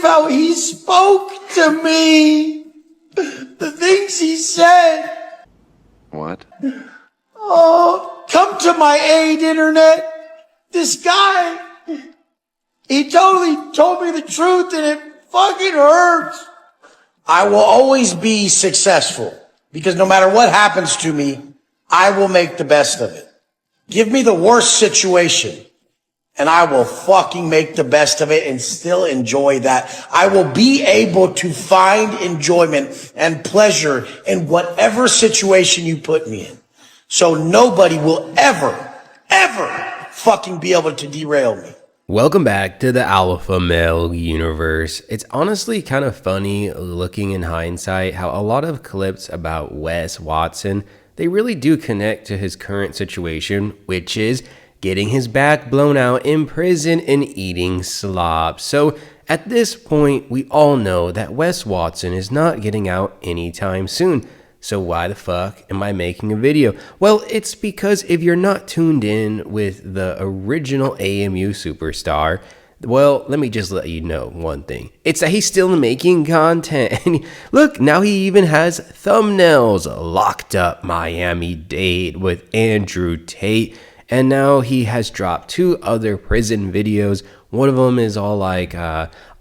believe how he spoke to me. The things he said. What? Oh, come to my aid, internet. This guy, he totally told me the truth and it fucking hurts. I will always be successful because no matter what happens to me, I will make the best of it. Give me the worst situation and I will fucking make the best of it and still enjoy that. I will be able to find enjoyment and pleasure in whatever situation you put me in. So nobody will ever fucking be able to derail me. Welcome back to the Alpha Male universe. It's honestly kind of funny looking in hindsight how a lot of clips about Wes Watson, they really do connect to his current situation, which is getting his back blown out in prison and eating slop. So at this point, we all know that Wes Watson is not getting out anytime soon. So why the fuck am I making a video? Well, it's because if you're not tuned in with the original AMU superstar, well, let me just let you know one thing. It's that he's still making content. And look, now he even has thumbnails. Locked Up Miami-Dade with Andrew Tate. And now he has dropped 2 other prison videos. One of them is all like,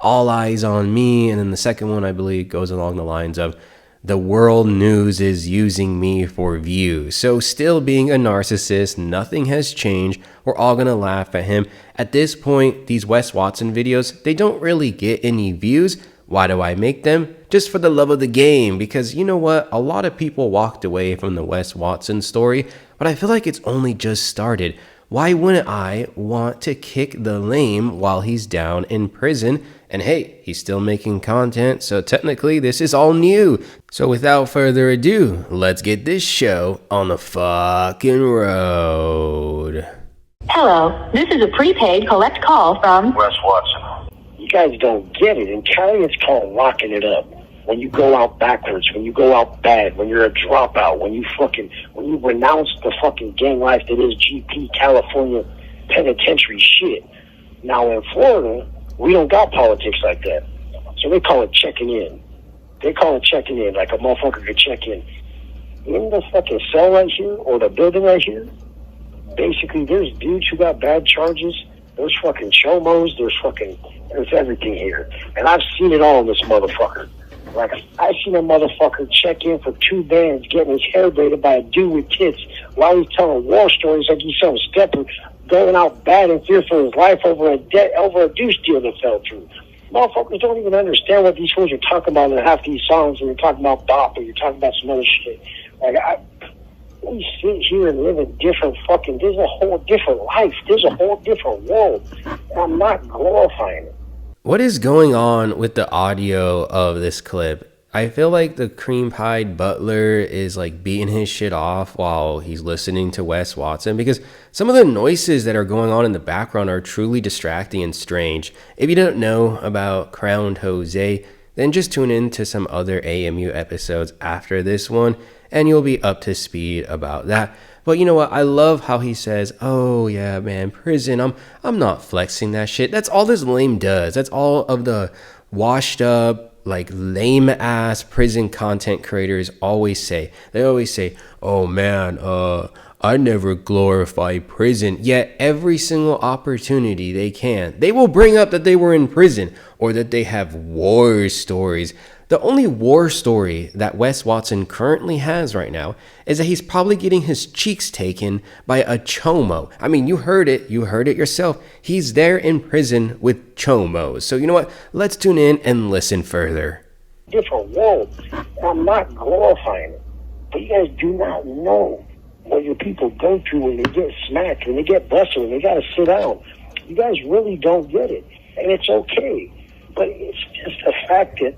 All Eyes on Me. And then the second one, I believe, goes along the lines of, the world news is using me for views. So still being a narcissist, nothing has changed. We're all gonna laugh at him. At this point, these Wes Watson videos, they don't really get any views. Why do I make them? Just for the love of the game. Because you know what? A lot of people walked away from the Wes Watson story, but I feel like it's only just started. Why wouldn't I want to kick the lame while he's down in prison? And hey, he's still making content, so technically this is all new. So without further ado, let's get this show on the fucking road. Hello, this is a prepaid collect call from Wes Watson. You guys don't get it. In Cali, it's called locking it up. When you go out backwards, when you go out bad, when you're a dropout, when you renounce the fucking gang life that is GP California penitentiary shit. Now in Florida, we don't got politics like that. So they call it checking in. They call it checking in, like a motherfucker could check in. In the fucking cell right here, or the building right here, basically there's dudes who got bad charges. There's fucking chomos, there's everything here. And I've seen it all in this motherfucker. Like, I seen a motherfucker check in for 2 bands getting his hair braided by a dude with tits while he's telling war stories like he's some stepper going out bad and fear for his life over a deuce deal that fell through. Motherfuckers don't even understand what these fools are talking about in half these songs, and you're talking about bop, or you're talking about some other shit. Like, we sit here and live a different fucking, there's a whole different life. There's a whole different world. And I'm not glorifying it. What is going on with the audio of this clip? I feel like the cream pied butler is like beating his shit off while he's listening to Wes Watson, because some of the noises that are going on in the background are truly distracting and strange. If you don't know about Crowned Jose, then just tune in to some other AMU episodes after this one and you'll be up to speed about that. But you know what? I love how he says, oh yeah, man, prison, I'm not flexing that shit. That's all this lame does. That's all of the washed up, like lame ass prison content creators always say. They always say, oh man, I never glorify prison. Yet every single opportunity they can, they will bring up that they were in prison or that they have war stories. The only war story that Wes Watson currently has right now is that he's probably getting his cheeks taken by a chomo. I mean, you heard it yourself. He's there in prison with chomos. So you know what? Let's tune in and listen further. Different world. I'm not glorifying it. But you guys do not know what your people go through when they get smacked, when they get busted, when they got to sit down. You guys really don't get it. And it's okay. But it's just the fact that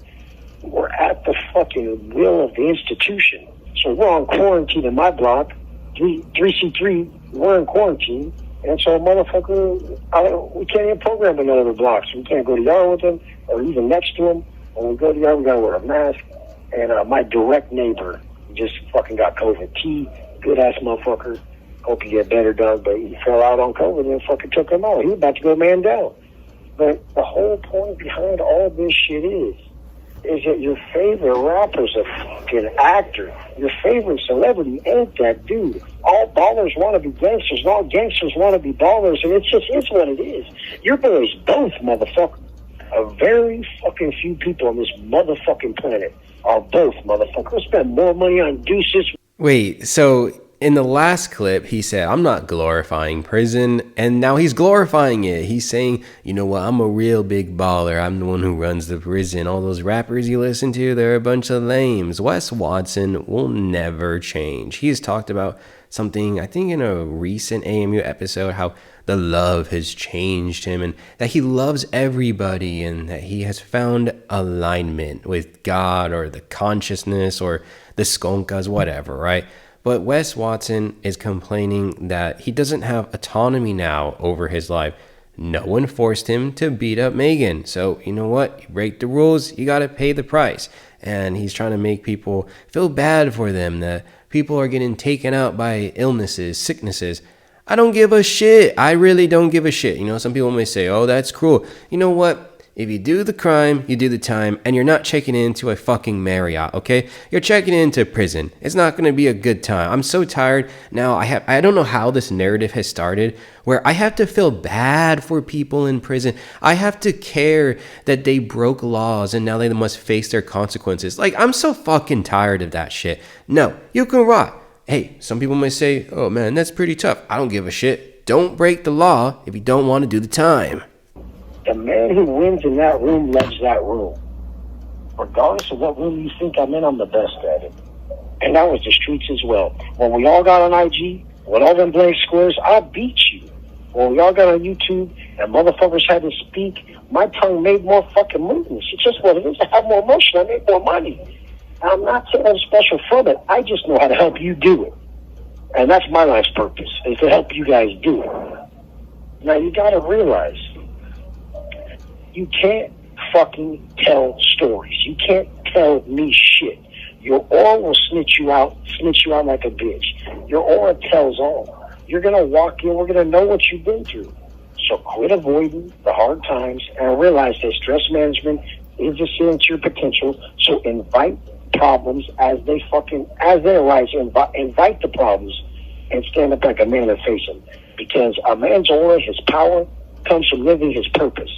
we're at the fucking will of the institution. So we're on quarantine in my block, 3C3, we're in quarantine, and so motherfucker, we can't even program in other blocks. We can't go to yard with them, or even next to them. When we go to yard, we gotta wear a mask. And my direct neighbor just fucking got COVID. Good ass motherfucker. Hope you get better, dog, but he fell out on COVID and fucking took him out. He was about to go man down. But the whole point behind all this shit is that your favorite rapper's a fucking actor. Your favorite celebrity ain't that dude. All ballers want to be gangsters, and all gangsters want to be ballers, and it's what it is. Your boys both, motherfucker. A very fucking few people on this motherfucking planet are both motherfuckers. We'll spend more money on deuces. Wait, so in the last clip, he said, I'm not glorifying prison, and now he's glorifying it. He's saying, you know what, I'm a real big baller. I'm the one who runs the prison. All those rappers you listen to, they're a bunch of lames. Wes Watson will never change. He's talked about something, I think in a recent AMU episode, how the love has changed him and that he loves everybody and that he has found alignment with God or the consciousness or the skonkas, whatever, right? But Wes Watson is complaining that he doesn't have autonomy now over his life. No one forced him to beat up Megan. So, you know what? You break the rules, you got to pay the price. And he's trying to make people feel bad for them, that people are getting taken out by illnesses, sicknesses. I don't give a shit. I really don't give a shit. You know, some people may say, oh, that's cruel. You know what? If you do the crime, you do the time, and you're not checking into a fucking Marriott, okay? You're checking into prison. It's not going to be a good time. I'm so tired. Now, I don't know how this narrative has started, where I have to feel bad for people in prison. I have to care that they broke laws, and now they must face their consequences. Like, I'm so fucking tired of that shit. No, you can rot. Hey, some people may say, oh man, that's pretty tough. I don't give a shit. Don't break the law if you don't want to do the time. The man who wins in that room loves that room. Regardless of what room you think I'm in, I'm the best at it. And that was the streets as well. When we all got on IG, with all them blank squares, I beat you. When we all got on YouTube and motherfuckers had to speak, my tongue made more fucking movements. It's just what it is. I have more motion. I make more money. I'm not saying I'm special from it. I just know how to help you do it. And that's my life's purpose, is to help you guys do it. Now, you got to realize, you can't fucking tell stories. You can't tell me shit. Your aura will snitch you out like a bitch. Your aura tells all. You're going to walk in, we're going to know what you've been through. So quit avoiding the hard times and realize that stress management is a ceiling to your potential. So invite problems as they arise. Invite the problems and stand up like a man and face them. Because a man's aura, his power, comes from living his purpose.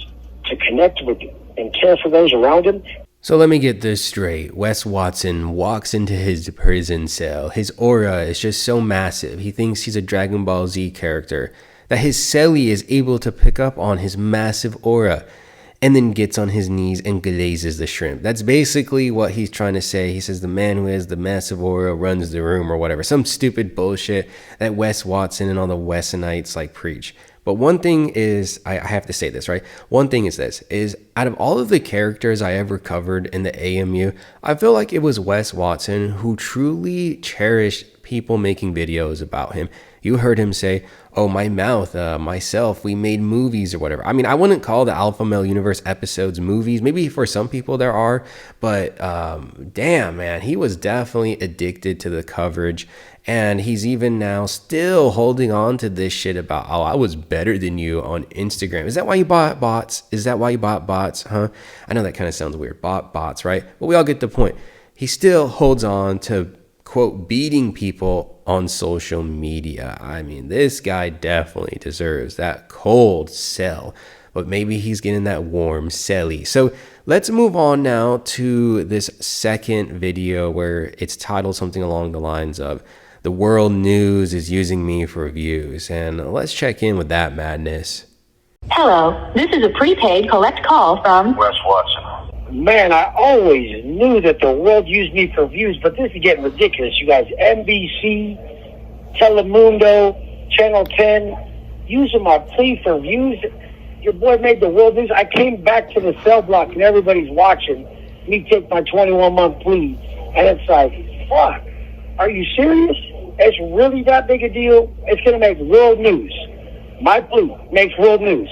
To connect with and care for those around him. So let me get this straight. Wes Watson walks into his prison cell. His aura is just so massive. He thinks he's a Dragon Ball Z character. That his cellie is able to pick up on his massive aura. And then gets on his knees and glazes the shrimp. That's basically what he's trying to say. He says the man who has the massive aura runs the room or whatever. Some stupid bullshit that Wes Watson and all the Westonites like preach. But one thing is, I have to say this, right? One thing is this, is out of all of the characters I ever covered in the AMU, I feel like it was Wes Watson who truly cherished people making videos about him. You heard him say, oh, my mouth, myself, we made movies or whatever. I mean, I wouldn't call the Alpha Male Universe episodes movies. Maybe for some people there are, but damn, man, he was definitely addicted to the coverage. And he's even now still holding on to this shit about, oh, I was better than you on Instagram. Is that why you bought bots? Is that why you bought bots? Huh? I know that kind of sounds weird. Bought bots, right? But we all get the point. He still holds on to, quote, beating people on social media. I mean, this guy definitely deserves that cold cell. But maybe he's getting that warm celly. So let's move on now to this second video where it's titled something along the lines of, the world news is using me for views. And let's check in with that madness. Hello, this is a prepaid collect call from Wes Watson. Man, I always knew that the world used me for views, but this is getting ridiculous, you guys. NBC, Telemundo, Channel 10, using my plea for views. Your boy made the world news. I came back to the cell block and everybody's watching me take my 21-month plea. And it's like, fuck, are you serious? It's really that big a deal? It's going to make world news. My plea makes world news.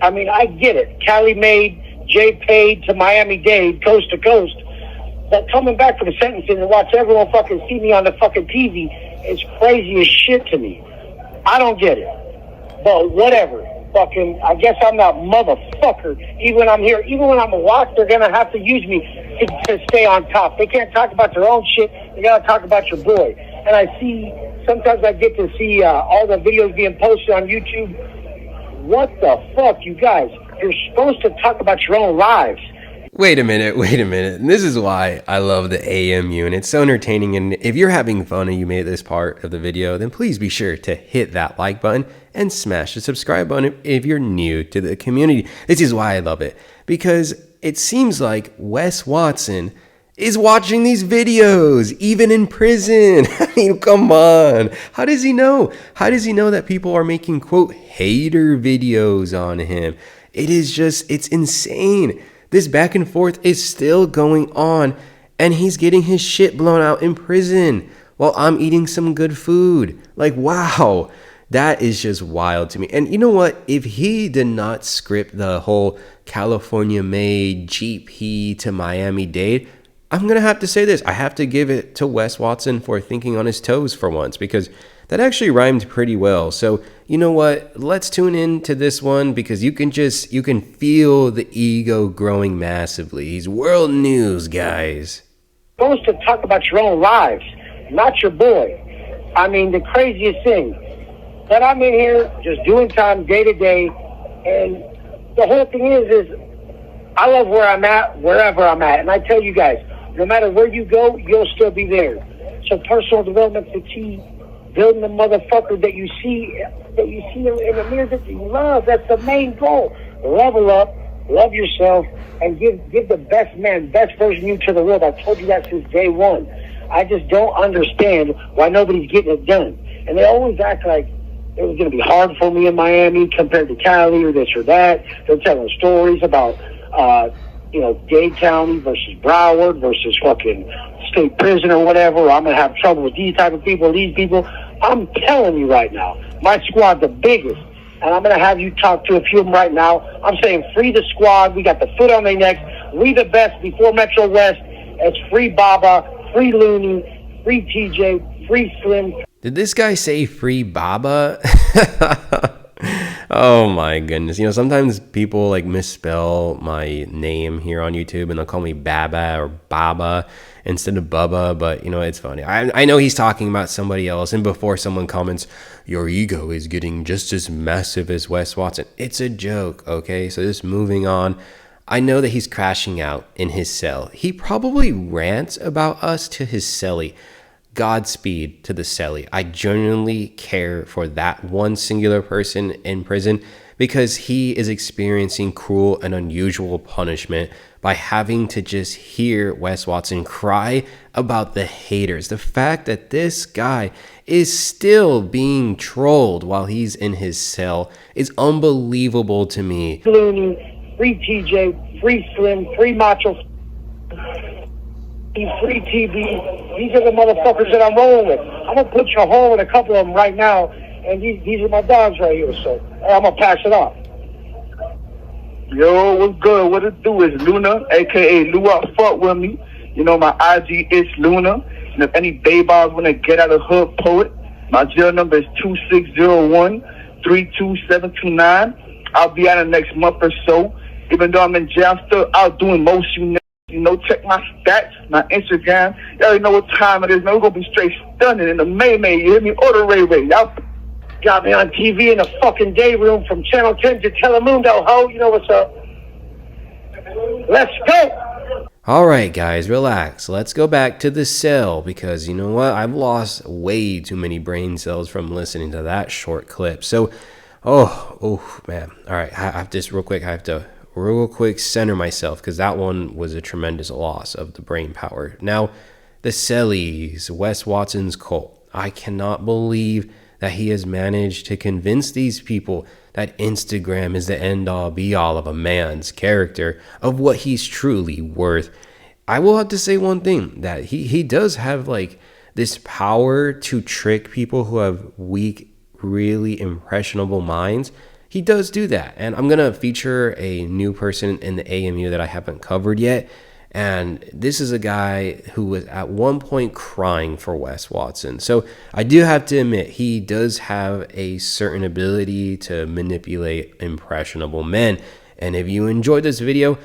I mean, I get it. Cali made, Jay paid to Miami-Dade, coast to coast. But coming back from the sentencing and watch everyone fucking see me on the fucking TV is crazy as shit to me. I don't get it. But whatever. fucking, I guess I'm that motherfucker. Even when I'm here, even when I'm a watch, they're gonna have to use me to stay on top. They can't talk about their own shit. They gotta talk about your boy. And I see, sometimes I get to see all the videos being posted on YouTube. What the fuck, you guys? You're supposed to talk about your own lives. Wait a minute. And this is why I love the AMU, and it's so entertaining. And if you're having fun and you made this part of the video, then please be sure to hit that like button and smash the subscribe button if you're new to the community. This is why I love it, because it seems like Wes Watson is watching these videos, even in prison. I mean, come on. How does he know? How does he know that people are making, quote, hater videos on him? It is just, it's insane. This back and forth is still going on, and he's getting his shit blown out in prison while I'm eating some good food. Like, wow, that is just wild to me. And you know what? If he did not script the whole California-made GP to Miami date, I'm going to have to say this. I have to give it to Wes Watson for thinking on his toes for once, because that actually rhymed pretty well. So, you know what? Let's tune in to this one, because you can feel the ego growing massively. He's world news, guys. You're supposed to talk about your own lives, not your boy. I mean, the craziest thing, that I'm in here just doing time day to day, and the whole thing is I love where I'm at, wherever I'm at. And I tell you guys, no matter where you go, you'll still be there. So personal development's the key. Building the motherfucker that you see in the mirror that you love. That's the main goal. Level up, love yourself, and give the best man, best version of you to the world. I've told you that since day one. I just don't understand why nobody's getting it done. And they always act like it was going to be hard for me in Miami compared to Cali or this or that. They're telling stories about, Dade County versus Broward versus fucking state prison or whatever. I'm going to have trouble with these type of people, these people. I'm telling you right now, my squad the biggest, and I'm going to have you talk to a few of them right now. I'm saying free the squad. We got the foot on their necks. We the best before Metro West. It's free Baba, free Looney, free TJ, free Slim. Did this guy say free Baba? Oh my goodness. Sometimes people like misspell my name here on YouTube and they'll call me Baba or Baba instead of Bubba, but it's funny. I know he's talking about somebody else, and before someone comments, your ego is getting just as massive as Wes Watson, it's a joke, okay? So just moving on. I know that he's crashing out in his cell. He probably rants about us to his cellie. Godspeed to the cellie. I genuinely care for that one singular person in prison, because he is experiencing cruel and unusual punishment by having to just hear Wes Watson cry about the haters. The fact that this guy is still being trolled while he's in his cell is unbelievable to me. Looney, free TJ, free Slim, free Macho, free TV. These are the motherfuckers that I'm rolling with. I'm going to put you on with a couple of them right now, and these are my dogs right here, so I'm going to pass it off. Yo, what's good? What it do is Luna, a.k.a. Lua, fuck with me. My IG is Luna. And if any babas want to get out of hood poet, my jail number is 2601-32729. I'll be out in the next month or so. Even though I'm in jail, I'm still out doing most check my stats, my Instagram. You already know what time it is, man. We're going to be straight stunning in the May. You hear me? Order Ray. Y'all got me on TV in the fucking day room from Channel 10 to Telemundo, ho. You know what's up. Let's go. All right, guys, relax. Let's go back to the cell, because you know what? I've lost way too many brain cells from listening to that short clip. So, oh, man. All right, I have to real quick center myself, because that one was a tremendous loss of the brain power. Now, the cellies, Wes Watson's cult. I cannot believe that he has managed to convince these people that Instagram is the end-all be-all of a man's character, of what he's truly worth. I will have to say one thing, that he does have like this power to trick people who have weak, really impressionable minds. He does do that, and I'm going to feature a new person in the AMU that I haven't covered yet, And this is a guy who was at one point crying for Wes Watson. So I do have to admit, he does have a certain ability to manipulate impressionable men. And if you enjoyed this video,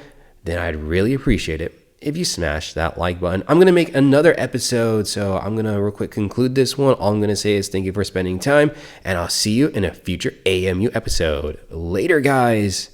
then I'd really appreciate it if you smash that like button. I'm going to make another episode, so I'm going to real quick conclude this one. All I'm going to say is thank you for spending time, and I'll see you in a future AMU episode. Later, guys.